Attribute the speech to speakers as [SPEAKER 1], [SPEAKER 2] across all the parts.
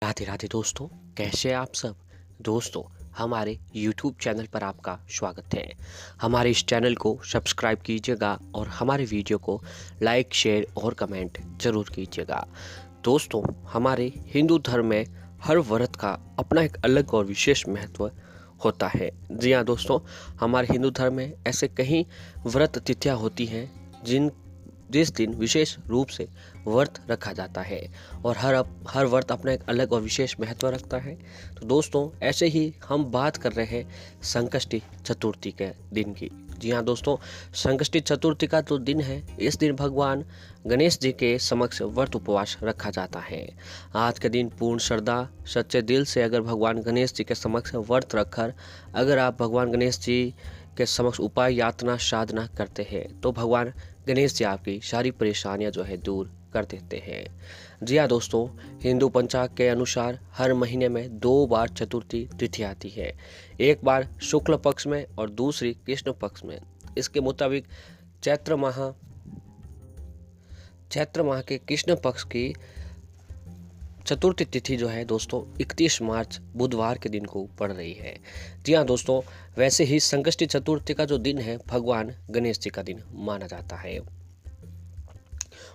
[SPEAKER 1] राधे राधे दोस्तों, कैसे हैं आप सब। दोस्तों, हमारे YouTube चैनल पर आपका स्वागत है। हमारे इस चैनल को सब्सक्राइब कीजिएगा और हमारे वीडियो को लाइक, शेयर और कमेंट ज़रूर कीजिएगा। दोस्तों, हमारे हिंदू धर्म में हर व्रत का अपना एक अलग और विशेष महत्व होता है। जी हाँ दोस्तों, हमारे हिंदू धर्म में ऐसे कई व्रत तिथियाँ होती हैं जिस दिन विशेष रूप से व्रत रखा जाता है और हर व्रत अपना एक अलग और विशेष महत्व रखता है। तो दोस्तों, ऐसे ही हम बात कर रहे हैं संकष्टी चतुर्थी के दिन की। जी हाँ दोस्तों, संकष्टी चतुर्थी का जो दिन है, इस दिन भगवान गणेश जी के समक्ष व्रत उपवास रखा जाता है। आज के दिन पूर्ण श्रद्धा सच्चे दिल से अगर भगवान गणेश जी के समक्ष व्रत रखकर अगर आप भगवान गणेश जी के समक्ष उपाय यातना साधना करते हैं तो भगवान गणेश जी आपकी सारी परेशानियां जो है दूर कर देते हैं। जी हाँ दोस्तों, हिंदू पंचांग के अनुसार हर महीने में 2 बार चतुर्थी तिथि आती है, एक बार शुक्ल पक्ष में और दूसरी कृष्ण पक्ष में। इसके मुताबिक चैत्र माह के कृष्ण पक्ष की चतुर्थी तिथि जो है दोस्तों 31 मार्च बुधवार के दिन को पड़ रही है। जी हाँ दोस्तों, वैसे ही संकष्टी चतुर्थी का जो दिन है भगवान गणेश जी का दिन माना जाता है।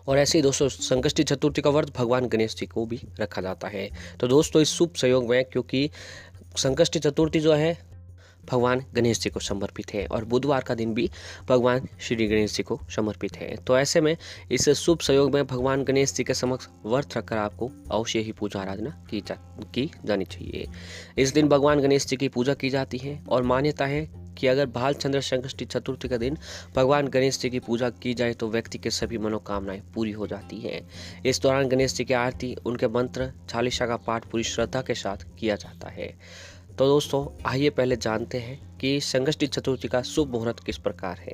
[SPEAKER 1] और ऐसे ही दोस्तों संकष्टी चतुर्थी का व्रत भगवान गणेश जी को भी रखा जाता है। तो दोस्तों, इस शुभ संयोग में क्योंकि संकष्टी चतुर्थी जो है भगवान गणेश जी को समर्पित है और बुधवार का दिन भी भगवान श्री गणेश जी को समर्पित है, तो ऐसे में इस शुभ संयोग में भगवान गणेश जी के समक्ष व्रत रखकर आपको अवश्य ही पूजा आराधना की जानी चाहिए। इस दिन भगवान गणेश जी की पूजा की जाती है और मान्यता है कि अगर भालचंद्र संकष्टी चतुर्थी का दिन भगवान गणेश जी की पूजा की जाए तो व्यक्ति के सभी मनोकामनाएं पूरी हो जाती हैं। इस दौरान गणेश जी की आरती, उनके मंत्र चालीसा का पाठ पूरी श्रद्धा के साथ किया जाता है। तो दोस्तों, आइए पहले जानते हैं कि संकष्टी चतुर्थी का शुभ मुहूर्त किस प्रकार है।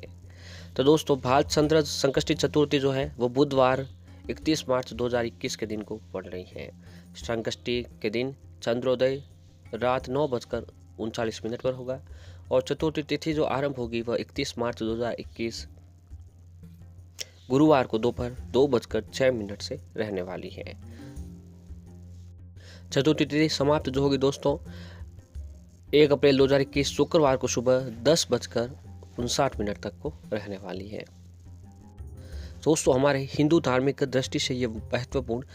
[SPEAKER 1] तो दोस्तों, भालचंद्र संकष्टी चतुर्थी जो है वो बुधवार 31 मार्च 2021 के दिन को पड़ रही है। संकष्टी के दिन चंद्रोदय रात 9:39 पर होगा और चतुर्थी तिथि जो आरंभ होगी वह 31 मार्च 2021 गुरुवार को दोपहर 2:06 से रहने वाली है। चतुर्थी तिथि समाप्त जो होगी दोस्तों 1 अप्रैल 2021 शुक्रवार को सुबह 10:59 तक को रहने वाली है। दोस्तों, हमारे हिंदू धार्मिक दृष्टि से ये महत्वपूर्ण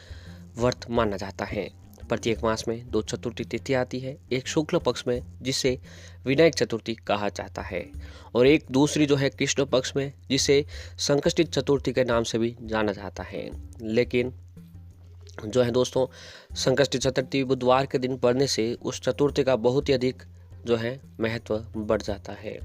[SPEAKER 1] व्रत माना जाता है। प्रत्येक मास में 2 चतुर्थी तिथि आती है, एक शुक्ल पक्ष में जिसे विनायक चतुर्थी कहा जाता है और एक दूसरी जो है कृष्ण पक्ष में जिसे संकष्टी चतुर्थी के नाम से भी जाना जाता है। लेकिन जो है दोस्तों, संकष्टी चतुर्थी बुधवार के दिन पड़ने से उस चतुर्थी का बहुत ही अधिक जो है महत्व बढ़ जाता है।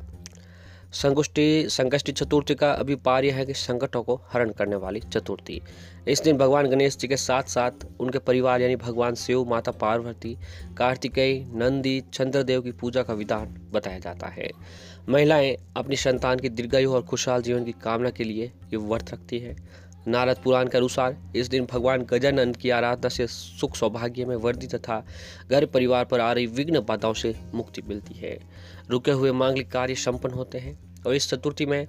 [SPEAKER 1] संकष्टी चतुर्थी का अभिप्राय है कि संकटों को हरण करने वाली चतुर्थी। इस दिन भगवान गणेश जी के साथ साथ उनके परिवार यानी भगवान शिव, माता पार्वती, कार्तिकेय, नंदी, चंद्रदेव की पूजा का विधान बताया जाता है। महिलाएं अपनी संतान की दीर्घायु और खुशहाल जीवन की कामना के लिए ये व्रत रखती है। नारद पुराण के अनुसार इस दिन भगवान गजानन की आराधना से सुख सौभाग्य में वृद्धि तथा घर परिवार पर आ रही विघ्न बाधाओं से मुक्ति मिलती है। रुके हुए मांगलिक कार्य संपन्न होते हैं और इस चतुर्थी में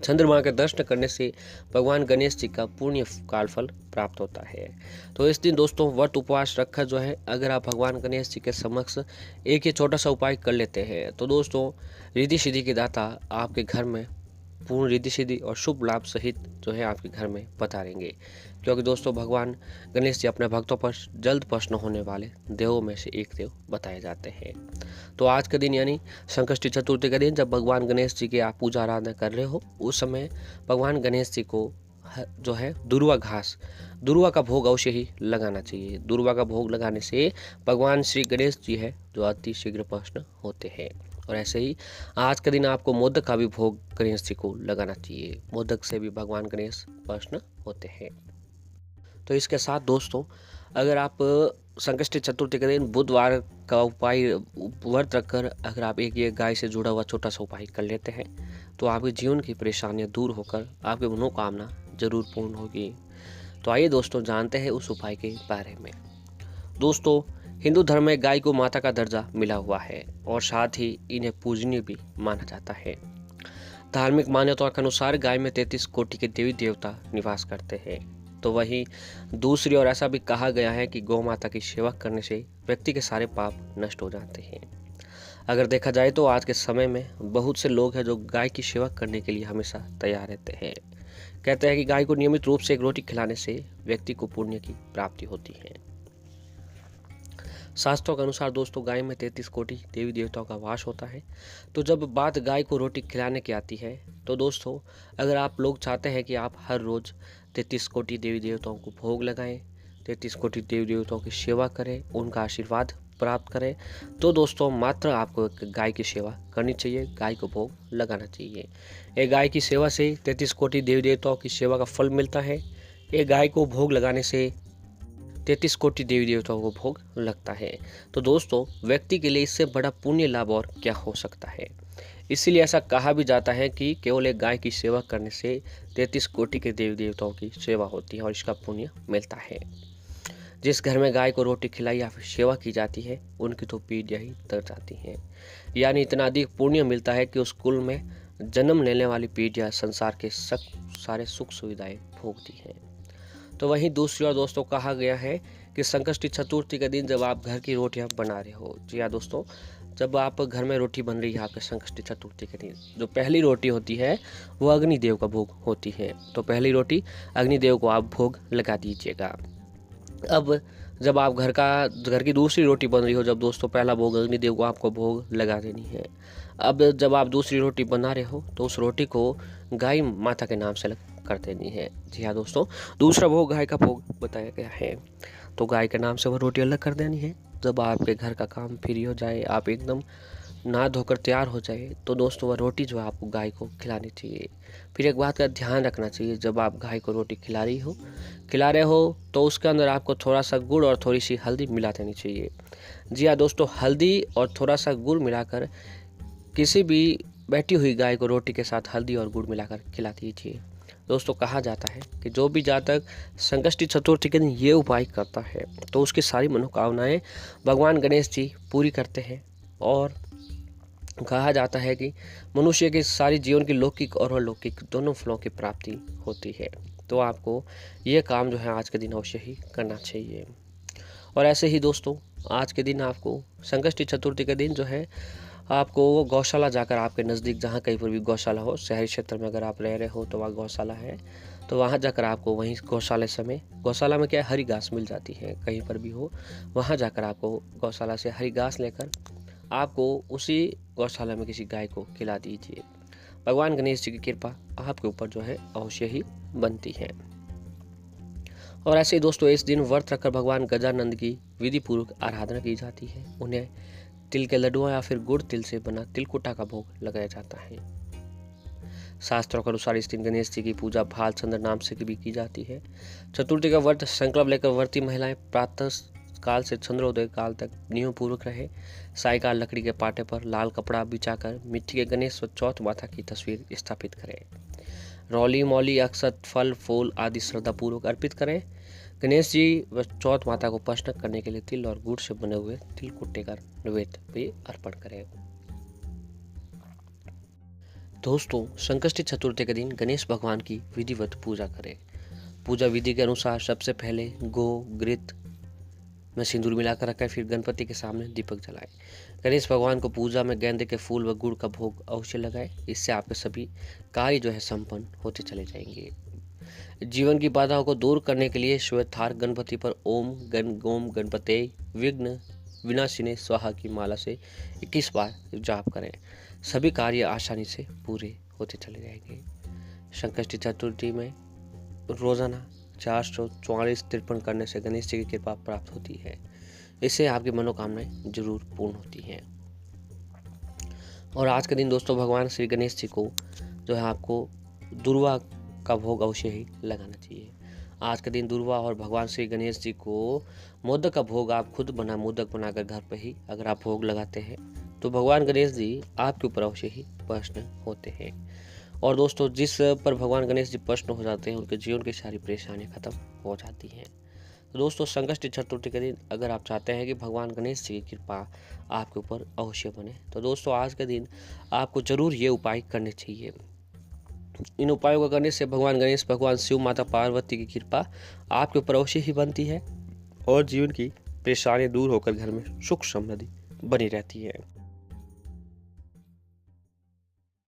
[SPEAKER 1] चंद्रमा के दर्शन करने से भगवान गणेश जी का पुण्य काल फल प्राप्त होता है। तो इस दिन दोस्तों व्रत उपवास रखकर जो है अगर आप भगवान गणेश जी के समक्ष एक ये छोटा सा उपाय कर लेते हैं तो दोस्तों रिद्धि सिद्धि के दाता आपके घर में पूर्ण रिद्धि सिद्धि और शुभ लाभ सहित जो है आपके घर में पधारेंगे, क्योंकि दोस्तों भगवान गणेश जी अपने भक्तों पर जल्द प्रसन्न होने वाले देवों में से एक देव बताए जाते हैं। तो आज के दिन यानी संकष्टी चतुर्थी के दिन जब भगवान गणेश जी की आप पूजा आराधना कर रहे हो उस समय भगवान गणेश जी को जो है दुर्वा का भोग अवश्य ही लगाना चाहिए। दुर्वा का भोग लगाने से भगवान श्री गणेश जी है जो अति शीघ्र प्रसन्न होते हैं। और ऐसे ही आज के दिन आपको मोदक का भी भोग गणेश जी को लगाना चाहिए, मोदक से भी भगवान गणेश प्रसन्न होते हैं। तो इसके साथ दोस्तों, अगर आप संकष्टी चतुर्थी के दिन बुधवार का उपाय व्रत रखकर अगर आप एक ये गाय से जुड़ा हुआ छोटा सा उपाय कर लेते हैं तो आपके जीवन की परेशानियां दूर होकर आपकी मनोकामना जरूर पूर्ण होगी। तो आइए दोस्तों जानते हैं उस उपाय के बारे में। दोस्तों, हिंदू धर्म में गाय को माता का दर्जा मिला हुआ है और साथ ही इन्हें पूजनीय भी माना जाता है। धार्मिक मान्यताओं के अनुसार गाय में 33 कोटि के देवी देवता निवास करते हैं। तो वहीं दूसरी ओर ऐसा भी कहा गया है कि गौ माता की सेवा करने से व्यक्ति के सारे पाप नष्ट हो जाते हैं। अगर देखा जाए तो आज के समय में बहुत से लोग हैं जो गाय की सेवा करने के लिए हमेशा तैयार रहते हैं। कहते हैं कि गाय को नियमित रूप से एक रोटी खिलाने से व्यक्ति को पुण्य की प्राप्ति होती है। शास्त्रों के अनुसार दोस्तों गाय में 33 कोटि देवी देवताओं का वास होता है। तो जब बात गाय को रोटी खिलाने की आती है तो दोस्तों अगर आप लोग चाहते हैं कि आप हर रोज़ 33 कोटि देवी देवताओं को भोग लगाएं, 33 कोटि देवी देवताओं की सेवा करें, उनका आशीर्वाद प्राप्त करें, तो दोस्तों मात्र आपको एक गाय की सेवा करनी चाहिए, गाय को भोग लगाना चाहिए। एक गाय की सेवा से 33 कोटि देवी देवताओं की सेवा का फल मिलता है। एक गाय को भोग लगाने से 33 कोटि देवी देवताओं को भोग लगता है। तो दोस्तों व्यक्ति के लिए इससे बड़ा पुण्य लाभ और क्या हो सकता है। इसीलिए ऐसा कहा भी जाता है कि केवल एक गाय की सेवा करने से 33 कोटि के देवी देवताओं की सेवा होती है और इसका पुण्य मिलता है। जिस घर में गाय को रोटी खिलाई या फिर सेवा की जाती है उनकी तो पीढ़ियां ही तर जाती हैं, यानी इतना अधिक पुण्य मिलता है कि उस कुल में जन्म लेने वाली पीढ़ियां संसार के सारे सुख सुविधाएं भोगती हैं। तो वहीं दूसरी ओर दोस्तों कहा गया है कि संकष्टी चतुर्थी के दिन जब आप घर की रोटियां बना रहे हो, जी हाँ दोस्तों, जब आप घर में रोटी बन रही है आपके संकष्टी चतुर्थी के दिन, जो पहली रोटी होती है वो अग्निदेव का भोग होती है। तो पहली रोटी अग्निदेव को आप भोग लगा दीजिएगा। अब जब आप घर की दूसरी रोटी बन रही हो, जब दोस्तों पहला भोग अग्निदेव को आपको भोग लगा देनी है। अब जब आप दूसरी रोटी बना रहे हो तो उस रोटी को गाय माता के नाम से कर देनी है। जी हाँ दोस्तों, दूसरा भोग गाय का भोग बताया गया है, तो गाय के नाम से वह रोटी अलग कर देनी है। जब आपके घर का काम फ्री हो जाए, आप एकदम नहा धोकर तैयार हो जाए, तो दोस्तों वह रोटी जो है आपको गाय को खिलानी चाहिए। फिर एक बात का ध्यान रखना चाहिए, जब आप गाय को रोटी खिला रहे हो तो उसके अंदर आपको थोड़ा सा गुड़ और थोड़ी सी हल्दी मिला देनी चाहिए। जी हाँ दोस्तों, हल्दी और थोड़ा सा गुड़ मिलाकर किसी भी बैठी हुई गाय को रोटी के साथ हल्दी और गुड़ मिलाकर खिला दीजिए। दोस्तों कहा जाता है कि जो भी जातक संकष्टी चतुर्थी के दिन ये उपाय करता है तो उसकी सारी मनोकामनाएं भगवान गणेश जी पूरी करते हैं। और कहा जाता है कि मनुष्य के सारी जीवन की लौकिक और अलौकिक दोनों फलों की प्राप्ति होती है। तो आपको ये काम जो है आज के दिन अवश्य ही करना चाहिए। और ऐसे ही दोस्तों आज के दिन आपको संकष्टी चतुर्थी के दिन जो है आपको गौशाला जाकर, आपके नज़दीक जहाँ कहीं पर भी गौशाला हो, शहरी क्षेत्र में अगर आप रह रहे हो तो वहाँ गौशाला है, तो वहाँ जाकर आपको वहीं गौशाला में क्या है, हरी घास मिल जाती है, कहीं पर भी हो वहाँ जाकर आपको गौशाला से हरी घास लेकर आपको उसी गौशाला में किसी गाय को खिला दीजिए। भगवान गणेश जी की कृपा आपके ऊपर जो है अवश्य ही बनती है। और ऐसे ही दोस्तों इस दिन व्रत रखकर भगवान गजानंद की विधि पूर्वक आराधना की जाती है। उन्हें तिल के लड्डुओं या फिर गुड़ तिल से बना तिलकुटा का भोग लगाया जाता है। शास्त्रों के अनुसार इस दिन गणेश जी की पूजा भालचंद्र नाम से भी की जाती है। चतुर्थी का व्रत संकल्प लेकर व्रती महिलाएं प्रातः काल से चंद्रोदय काल तक नियम पूर्वक रहे। सायकाल लकड़ी के पाटे पर लाल कपड़ा बिछाकर मिट्टी के गणेश व चौथ माता की तस्वीर स्थापित करें। रौली मौली अक्षत फल फूल आदि श्रद्धा पूर्वक अर्पित करें। गणेश जी व चौथ माता को प्रसन्न करने के लिए तिल और गुड़ से बने हुए तिल कुट्टे का नैवेद्य भी अर्पण करें। दोस्तों संकष्टी चतुर्थी के दिन गणेश भगवान की विधिवत पूजा करें। पूजा विधि के अनुसार सबसे पहले घृत में सिंदूर मिलाकर रखें, फिर गणपति के सामने दीपक जलाएं। गणेश भगवान को पूजा में गेंदे के फूल व गुड़ का भोग अवश्य लगाएं। इससे आपके सभी कार्य जो है संपन्न होते चले जाएंगे। जीवन की बाधाओं को दूर करने के लिए श्वेतार गणपति पर ओम गणपते विघ्न विनाशिने स्वाहा की माला से 21 बार जाप करें। सभी कार्य आसानी से पूरे होते चले जाएंगे। संकष्टी चतुर्थी में रोजाना 444 तर्पण करने से गणेश जी की कृपा प्राप्त होती है। इससे आपकी मनोकामनाएं जरूर पूर्ण होती हैं। और आज के दिन दोस्तों भगवान श्री गणेश जी को जो है आपको दुर्वा का भोग अवश्य ही लगाना चाहिए। आज के दिन दुर्वा और भगवान श्री गणेश जी को मोदक का भोग आप खुद मोदक बनाकर घर पर ही अगर आप भोग लगाते हैं तो भगवान गणेश जी आपके ऊपर अवश्य ही प्रसन्न होते हैं। और दोस्तों जिस पर भगवान गणेश जी प्रसन्न हो जाते हैं उनके जीवन की सारी परेशानियां खत्म हो जाती हैं। तो दोस्तों संकष्टी चतुर्थी के दिन अगर आप चाहते हैं कि भगवान गणेश जी की कृपा आपके ऊपर अवश्य बने तो दोस्तों आज के दिन आपको जरूर ये उपाय करने चाहिए। इन उपायों को करने से भगवान गणेश, भगवान शिव, माता पार्वती की कृपा आपके ऊपर अवश्य ही बनती है और जीवन की परेशानियां दूर होकर घर में सुख समृद्धि बनी रहती है।